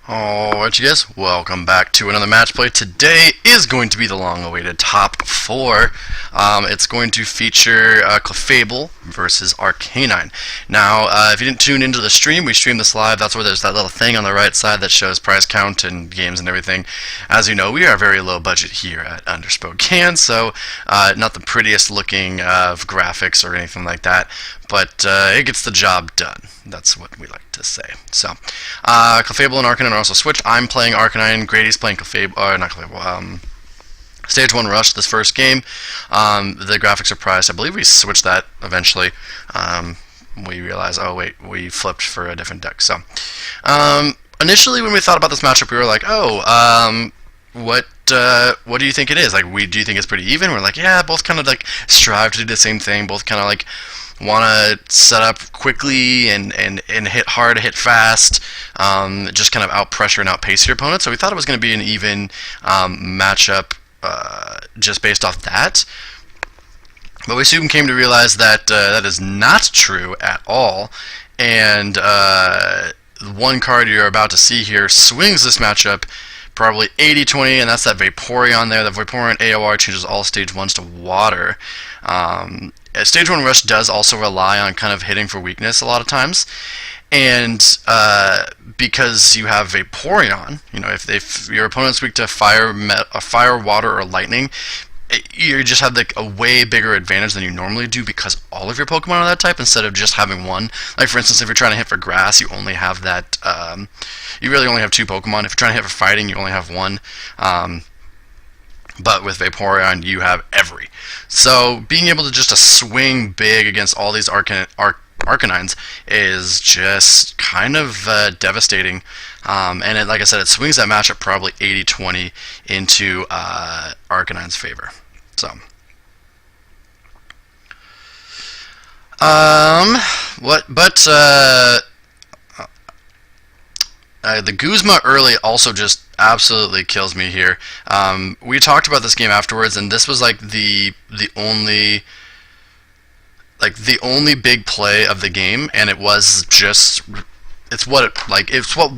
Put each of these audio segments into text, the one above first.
Alright, you guys, welcome back to another match play. Today is going to be the long-awaited top 4. It's going to feature Clefable versus Arcanine. Now, if you didn't tune into the stream, we stream this live. That's where there's that little thing on the right side that shows prize count and games and everything. As you know, we are very low budget here at Underspokane, so not the prettiest looking of graphics or anything like that, but it gets the job done. That's what we like to say. So, Clefable and Arcanine are also switched. I'm playing Arcanine. Grady's playing Clefable. Not Clefable. Stage 1 Rush this first game. The graphics are priced. I believe we switched that eventually. We realized, oh wait, we flipped for a different deck. So, initially when we thought about this matchup, we were like, what do you think it is? Like, do you think it's pretty even? We're like, yeah, both kind of like strive to do the same thing. Both kind of like want to set up quickly and hit hard, hit fast, just kind of out pressure and outpace your opponent. So we thought it was going to be an even matchup just based off that. But we soon came to realize that that is not true at all. And one card you're about to see here swings this matchup probably 80-20, and that's that Vaporeon there. The Vaporeon AOR changes all Stage 1s to Water. Stage 1 Rush does also rely on kind of hitting for weakness a lot of times. And because you have Vaporeon, you know, if your opponent's weak to fire, water, or lightning, you just have like a way bigger advantage than you normally do because all of your Pokemon are that type instead of just having one. Like, for instance, if you're trying to hit for grass, you only have that, you really only have 2 Pokemon. If you're trying to hit for fighting, you only have 1. But with Vaporeon, you have every. So being able to just swing big against all these Arcanines is just kind of devastating. And it, like I said, it swings that matchup probably 80-20 into Arcanine's favor. So, the Guzma early also just absolutely kills me here. We talked about this game afterwards, and this was like the only big play of the game, and it was just it's what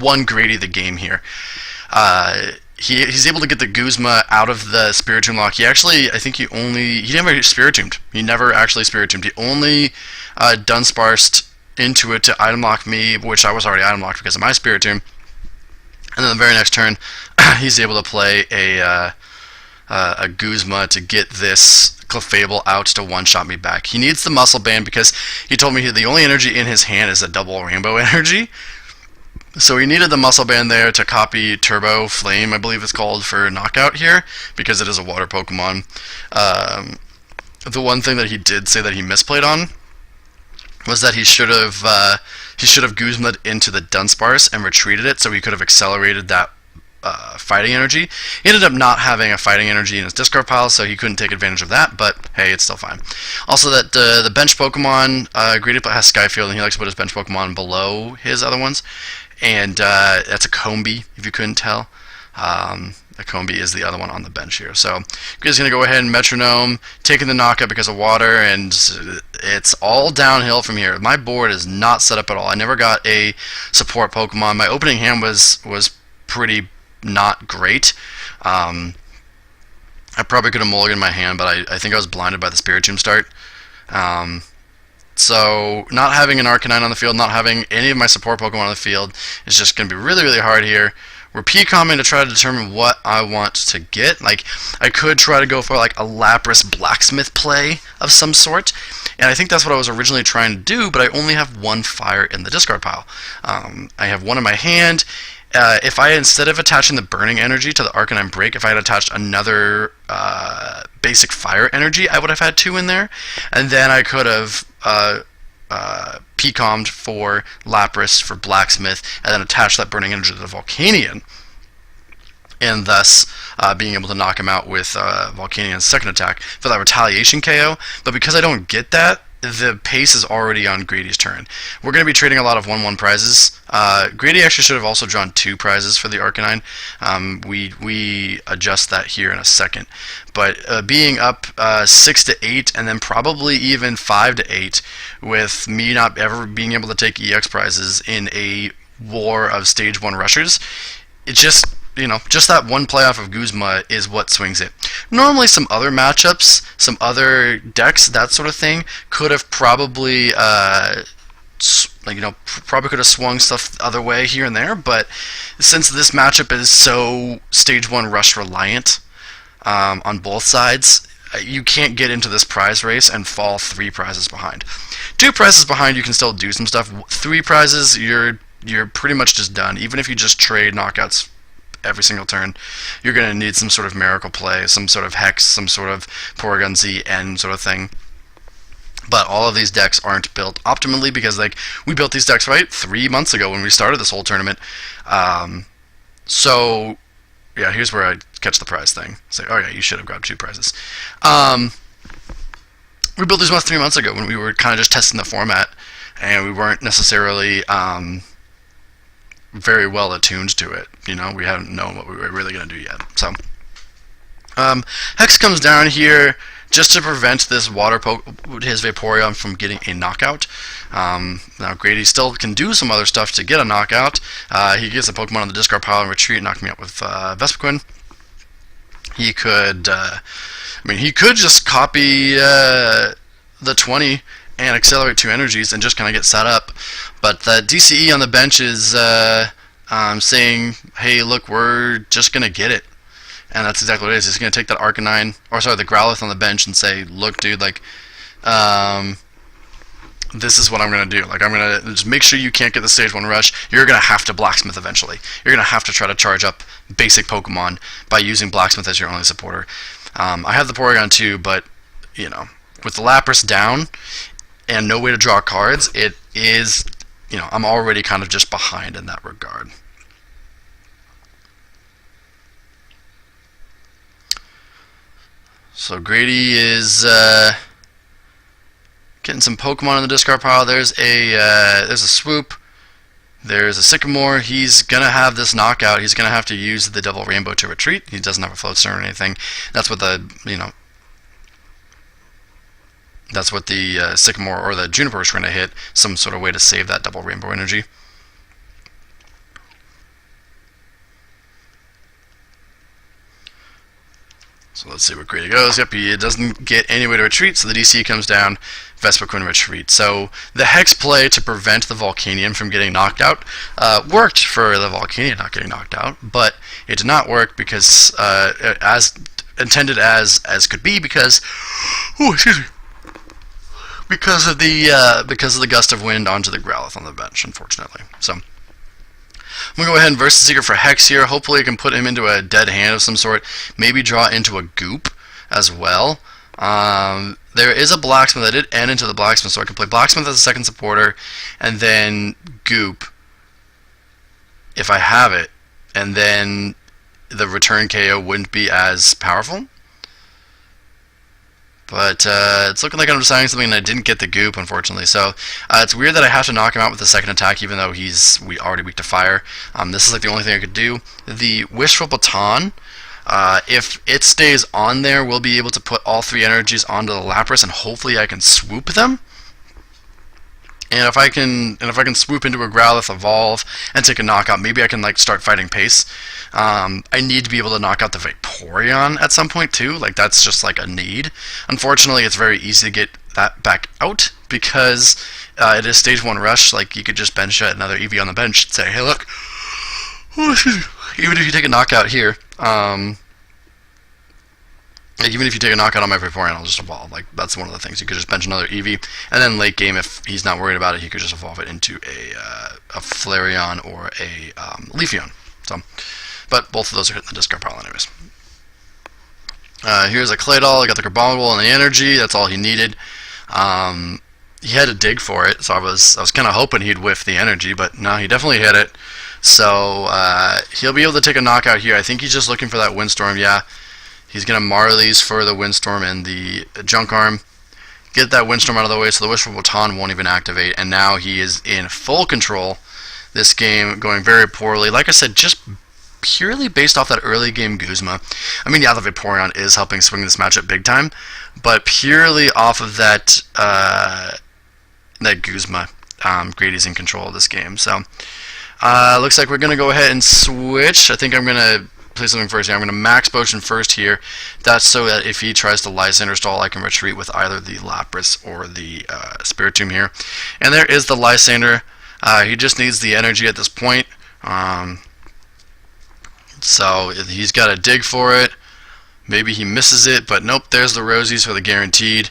won Grady the game here. He's able to get the Guzma out of the Spiritomb lock. He never Spiritombed. He never actually Spiritombed. He only Dunsparsed into it to item lock me, which I was already item locked because of my Spiritomb. And then the very next turn, he's able to play a Guzma to get this Clefable out to one-shot me back. He needs the Muscle Band because he told me the only energy in his hand is a double Rainbow energy. So he needed the Muscle Band there to copy Turbo Flame, I believe it's called, for knockout here, because it is a water Pokemon. The one thing that he did say that he misplayed on was that he should have Guzma'd into the Dunsparce and retreated it, so he could have accelerated that fighting energy. He ended up not having a fighting energy in his discard pile, so he couldn't take advantage of that, but hey, it's still fine. Also, that the bench Pokemon, Grady has Skyfield, and he likes to put his bench Pokemon below his other ones, and that's a Combee, if you couldn't tell. The Combee is the other one on the bench here. So Grady's going to go ahead and Metronome, taking the knockout because of water, and it's all downhill from here. My board is not set up at all. I never got a support Pokemon. My opening hand was pretty not great. I probably could have mulliganed my hand, but I think I was blinded by the Spiritomb start. So not having an Arcanine on the field, not having any of my support Pokemon on the field is just going to be really, really hard here. We're P-comming to try to determine what I want to get. Like, I could try to go for like a Lapras Blacksmith play of some sort, and I think that's what I was originally trying to do, but I only have 1 fire in the discard pile. I have 1 in my hand. If I, instead of attaching the Burning Energy to the Arcanine Break, if I had attached another basic Fire Energy, I would have had 2 in there, and then I could have P-commed for Lapras, for Blacksmith, and then attach that Burning Energy to the Volcanion, and thus being able to knock him out with Volcanion second attack for that retaliation KO. But because I don't get that, the pace is already on Grady's turn. We're going to be trading a lot of 1-1 prizes. Grady actually should have also drawn 2 prizes for the Arcanine. We adjust that here in a second. But being up 6-8 and then probably even 5-8 with me not ever being able to take EX prizes in a war of stage 1 rushers. It just, just that one playoff of Guzma is what swings it. Normally some other matchups, some other decks, that sort of thing, could have probably, probably could have swung stuff the other way here and there, but since this matchup is so stage 1 rush reliant on both sides, you can't get into this prize race and fall 3 prizes behind. 2 prizes behind, you can still do some stuff. 3 prizes, you're pretty much just done. Even if you just trade knockouts every single turn, you're going to need some sort of miracle play, some sort of Hex, some sort of Porygon ZN sort of thing. But all of these decks aren't built optimally because, we built these decks, 3 months ago when we started this whole tournament. So, yeah, here's where I catch the prize thing. Say, oh yeah, you should have grabbed 2 prizes. We built these ones 3 months ago when we were kind of just testing the format, and we weren't necessarily very well attuned to it. We haven't known what we were really going to do yet. So, Hex comes down here just to prevent this water poke, his Vaporeon, from getting a knockout. Now Grady still can do some other stuff to get a knockout. He gets a Pokemon on the discard pile and retreat, knock me out with Vespiquen. He could, he could just copy the 20 and accelerate 2 energies and just kind of get set up. But the DCE on the bench is saying, hey, look, we're just going to get it. And that's exactly what it is. He's going to take that Arcanine, the Growlithe on the bench and say, look, dude, this is what I'm going to do. I'm going to just make sure you can't get the stage 1 rush. You're going to have to Blacksmith eventually. You're going to have to try to charge up basic Pokemon by using Blacksmith as your only supporter. I have the Porygon too, but, with the Lapras down and no way to draw cards, it is, I'm already kind of just behind in that regard. So Grady is getting some Pokemon in the discard pile. There's a Swoop. There's a Sycamore. He's gonna have this knockout. He's gonna have to use the Double Rainbow to retreat. He doesn't have a Floatstone or anything. That's what the That's what the Sycamore or the Juniper is trying to hit. Some sort of way to save that Double Rainbow energy. So let's see where Grady goes. Yep, he doesn't get any way to retreat, so the DC comes down. Vespiquen retreat. So the Hex play to prevent the Volcanion from getting knocked out worked for the Volcanion not getting knocked out, but it did not work because as intended as could be, because because of the gust of wind onto the Growlithe on the bench, unfortunately. So I'm going to go ahead and Versus Seeker for Hex here. Hopefully I can put him into a dead hand of some sort. Maybe draw into a Goop as well. There is a Blacksmith. I did end into the Blacksmith, so I can play Blacksmith as a second supporter, and then Goop if I have it, and then the return KO wouldn't be as powerful. But it's looking like I'm deciding something, and I didn't get the Goop, unfortunately. So it's weird that I have to knock him out with the second attack, even though he's already weak to fire. This is like the only thing I could do. The Wishful Baton, if it stays on there, we'll be able to put all 3 energies onto the Lapras, and hopefully I can swoop them. And if I can swoop into a Growlithe, evolve, and take a knockout, maybe I can start fighting pace. I need to be able to knock out the Vaporeon at some point too. That's just a need. Unfortunately, it's very easy to get that back out because it is stage 1 rush. You could just bench another Eevee on the bench and say, hey, look, even if you take a knockout here, even if you take a knockout on my Vaporeon, I'll just evolve. That's one of the things. You could just bench another Eevee, and then late game, if he's not worried about it, he could just evolve it into a Flareon or a Leafeon. So, but both of those are hitting the discard pile anyways. Here's a Claydol. I got the Carbonable and the energy. That's all he needed. He had to dig for it, so I was kind of hoping he'd whiff the energy, but no, he definitely hit it. So he'll be able to take a knockout here. I think he's just looking for that Windstorm. Yeah. He's going to Marlies for the Windstorm and the Junk Arm. Get that Windstorm out of the way so the Wishful Baton won't even activate. And now he is in full control. This game going very poorly. Like I said, just purely based off that early game Guzma. Yeah, the Vaporeon is helping swing this matchup big time. But purely off of that Guzma, Grady's in control of this game. So Looks like we're going to go ahead and switch. I think I'm going to play something first here. I'm going to max potion first here. That's so that if he tries to Lysander stall, I can retreat with either the Lapras or the Spiritomb here. And there is the Lysander. He just needs the energy at this point. So he's got to dig for it. Maybe he misses it, but nope, there's the Rosies for the guaranteed.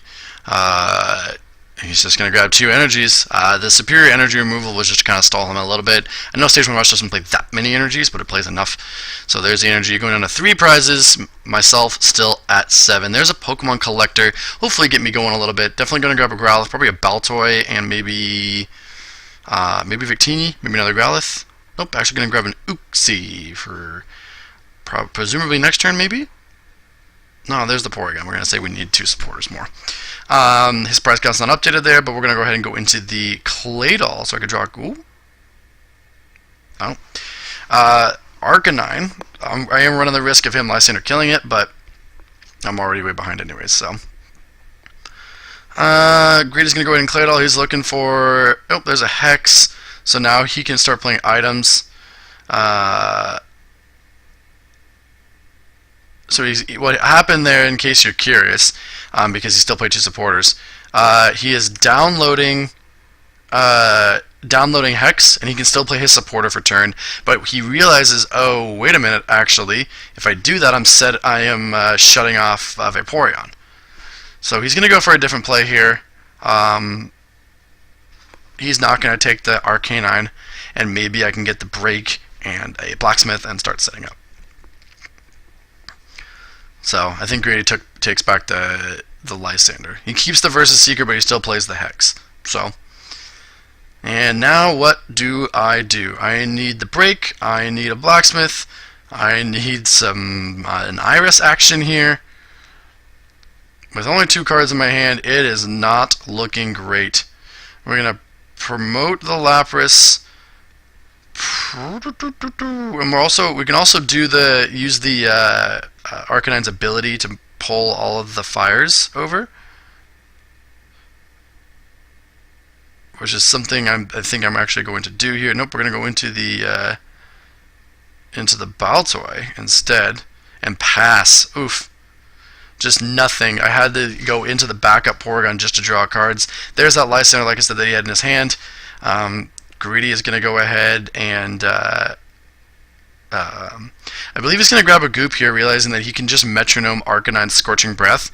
He's just going to grab 2 energies. The superior energy removal was just to kind of stall him a little bit. I know Stage 1 Rush doesn't play that many energies, but it plays enough. So there's the energy going down to 3 prizes. Myself still at 7. There's a Pokemon Collector. Hopefully get me going a little bit. Definitely going to grab a Growlithe, probably a Baltoy, and maybe Victini, maybe another Growlithe. Nope, actually going to grab an Uxie for presumably next turn, maybe? No, there's the Porygon. We're going to say we need 2 supporters more. His price count's not updated there, but we're going to go ahead and go into the Claydol, so I could draw a... Ooh. Oh. Arcanine. I am running the risk of him Lysander killing it, but I'm already way behind anyways, so... Greedy's going to go ahead and Claydol. He's looking for... Oh, there's a Hex, so now he can start playing items. So what happened there, in case you're curious, because he still played 2 supporters, he is downloading Hex, and he can still play his supporter for turn. But he realizes, oh, wait a minute, actually, if I do that, I am shutting off Vaporeon. So he's going to go for a different play here. He's not going to take the Arcanine, and maybe I can get the break and a Blacksmith and start setting up. So I think Greedy takes back the Lysander. He keeps the Versus Seeker, but he still plays the Hex. So, and now what do? I need the break. I need a Blacksmith. I need some an Iris action here. With only 2 cards in my hand, it is not looking great. We're gonna promote the Lapras. And we can also use the Arcanine's ability to pull all of the fires over, which is something I think I'm actually going to do here. Nope, we're going to go into the Baltoy instead and pass. Oof. Just nothing. I had to go into the backup Porygon just to draw cards. There's that Lysander, like I said, that he had in his hand. Greedy is going to go ahead and I believe he's going to grab a Goop here, realizing that he can just Metronome Arcanine's Scorching Breath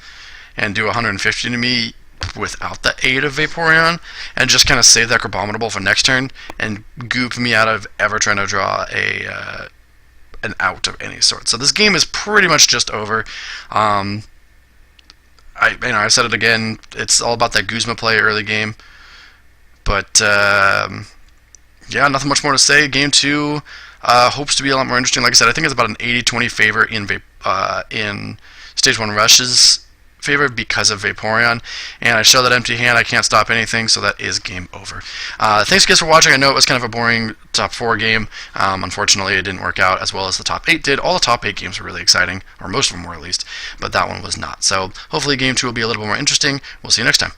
and do 150 to me without the aid of Vaporeon, and just kind of save that Crabominable for next turn and Goop me out of ever trying to draw an out of any sort. So this game is pretty much just over. I said it again, it's all about that Guzma play early game. But yeah, nothing much more to say. Game 2 hopes to be a lot more interesting. Like I said, I think it's about an 80-20 favor in Stage 1 Rush's favor because of Vaporeon. And I show that empty hand, I can't stop anything, so that is game over. Thanks guys for watching. I know it was kind of a boring top 4 game. Unfortunately, it didn't work out as well as the top 8 did. All the top 8 games were really exciting, or most of them were at least, but that one was not. So hopefully game 2 will be a little bit more interesting. We'll see you next time.